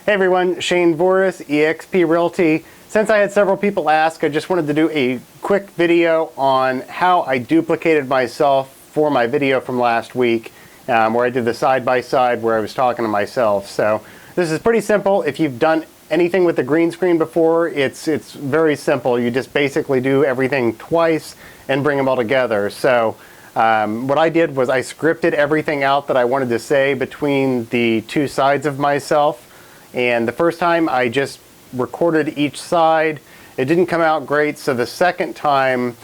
Hey everyone, ShayneVoris, eXp Realty. Since I had several people ask, I just wanted to do a quick video on how I duplicated myself for my video from last week, where I did the side-by-side where I was talking to myself. So this is pretty simple. If you've done anything with the green screen before, it's very simple. You just basically do everything twice and bring them all together. So what I did was I scripted everything out that I wanted to say between the two sides of myself. And the first time I just recorded each side. It didn't come out great, so the second time,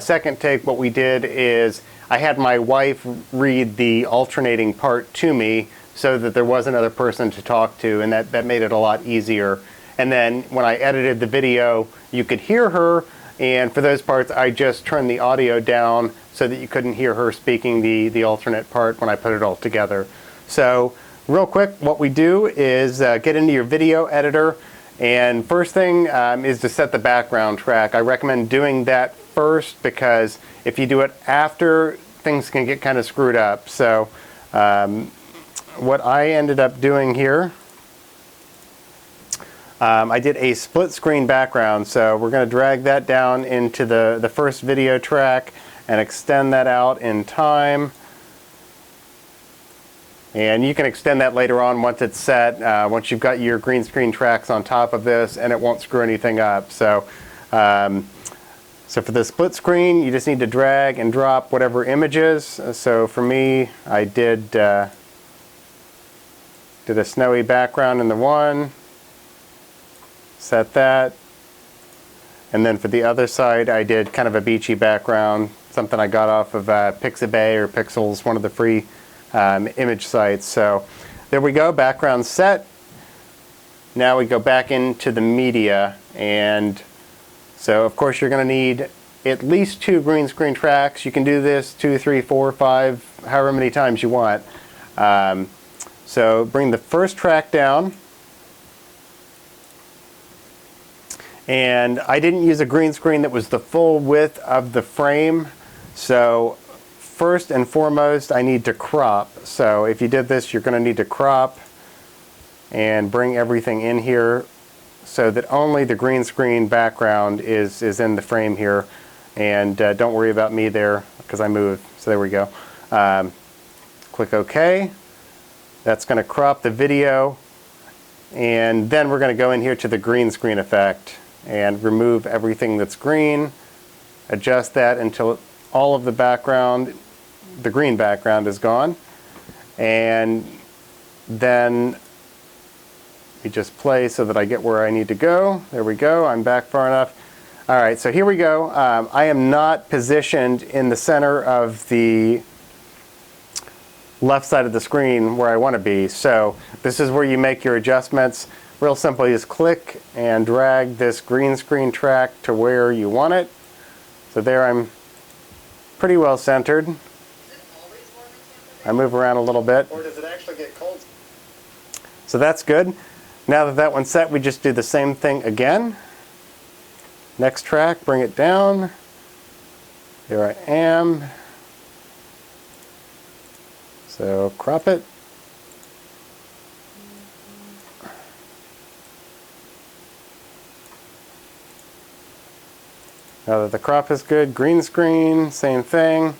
second take, what we did is I had my wife read the alternating part to me so that there was another person to talk to, and that made it a lot easier. And then when I edited the video, you could hear her, and for those parts I just turned the audio down so that you couldn't hear her speaking the alternate part when I put it all together. So real quick, what we do is get into your video editor, and first thing is to set the background track. I recommend doing that first because if you do it after, things can get kind of screwed up. So what I ended up doing here, I did a split screen background, so we're going to drag that down into the first video track and extend that out in time. And you can extend that later on once it's set, once you've got your green screen tracks on top of this, and it won't screw anything up. So, so for the split screen, you just need to drag and drop whatever images. So for me, I did a snowy background in the one, set that. And then for the other side, I did kind of a beachy background, something I got off of Pixabay or Pixels, one of the free image sites. So there we go, background set. Now we go back into the media, and so of course you're going to need at least 2 green screen tracks. You can do this 2, 3, 4, 5, however many times you want. So bring the first track down, and I didn't use a green screen that was the full width of the frame. So first and foremost, I need to crop. So if you did this, you're going to need to crop and bring everything in here so that only the green screen background is in the frame here. And don't worry about me there because I moved. So there we go. Click OK. That's going to crop the video. And then we're going to go in here to the green screen effect and remove everything that's green. Adjust that until all of the background, the green background, is gone. And then you just play so that I get where I need to go. There we go. I'm back far enough. All right, so here we go. I am not positioned in the center of the left side of the screen where I want to be. So this is where you make your adjustments. Real simply, just click and drag this green screen track to where you want it. So there, I'm pretty well centered. I move around a little bit. Or does it actually get cold? So that's good. Now that that one's set, we just do the same thing again. Next track, bring it down. There I am. So crop it. Now that the crop is good, green screen, same thing.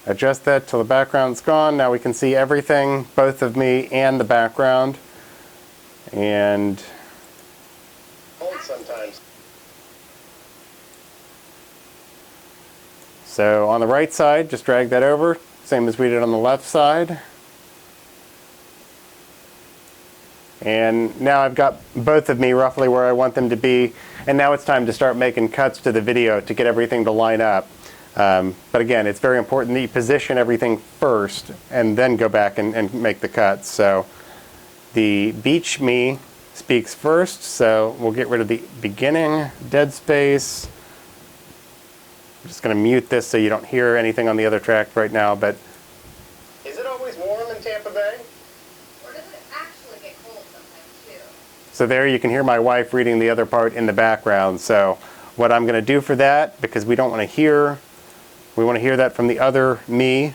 Adjust that till the background's gone. Now we can see everything, both of me and the background. And Cold sometimes. So on the right side, just drag that over, same as we did on the left side. And now I've got both of me roughly where I want them to be. And now it's time to start making cuts to the video to get everything to line up. But again, it's very important that you position everything first and then go back and make the cuts. So the beach me speaks first, so we'll get rid of the beginning dead space. I'm just going to mute this so you don't hear anything on the other track right now. But is it always warm in Tampa Bay? Or does it actually get cold sometimes too? So there you can hear my wife reading the other part in the background. So what I'm going to do for that, because we don't want to hear, we want to hear that from the other me,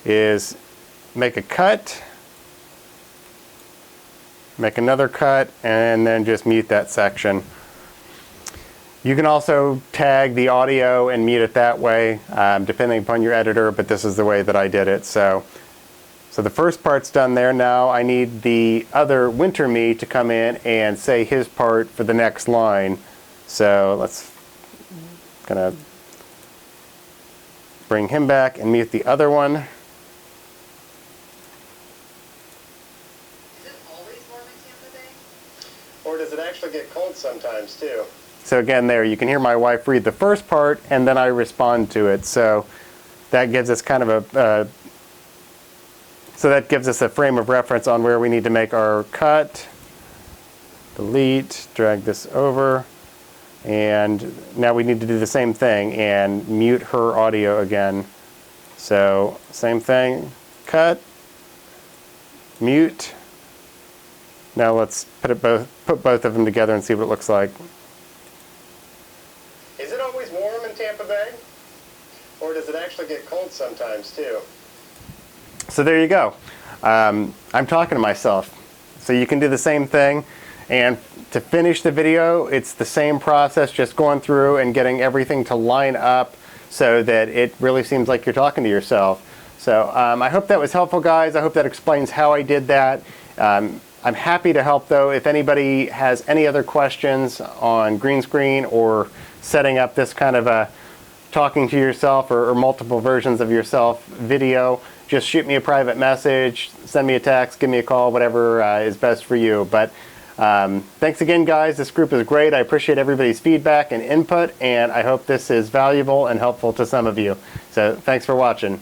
is make a cut make another cut, and then just mute that section. You can also tag the audio and mute it that way, depending upon your editor, but this is the way that I did it. So the first part's done there. Now I need the other winter me to come in and say his part for the next line. So let's gonna bring him back and mute the other one. Is it always warm in Tampa Bay? Or does it actually get cold sometimes too? So again, there you can hear my wife read the first part and then I respond to it. So that gives us kind of a frame of reference on where we need to make our cut. Delete, drag this over, and now we need to do the same thing and mute her audio again. So same thing, cut, mute. Now let's put both of them together and see what it looks like. Is it always warm in Tampa Bay? Or does it actually get cold sometimes too? So there you go. I'm talking to myself. So you can do the same thing. And to finish the video, it's the same process, just going through and getting everything to line up so that it really seems like you're talking to yourself. So I hope that was helpful, guys. I hope that explains how I did that. I'm happy to help, though. If anybody has any other questions on green screen or setting up this kind of a talking to yourself or multiple versions of yourself video, just shoot me a private message, send me a text, give me a call, whatever is best for you. But thanks again, guys. This group is great. I appreciate everybody's feedback and input, and I hope this is valuable and helpful to some of you. So thanks for watching.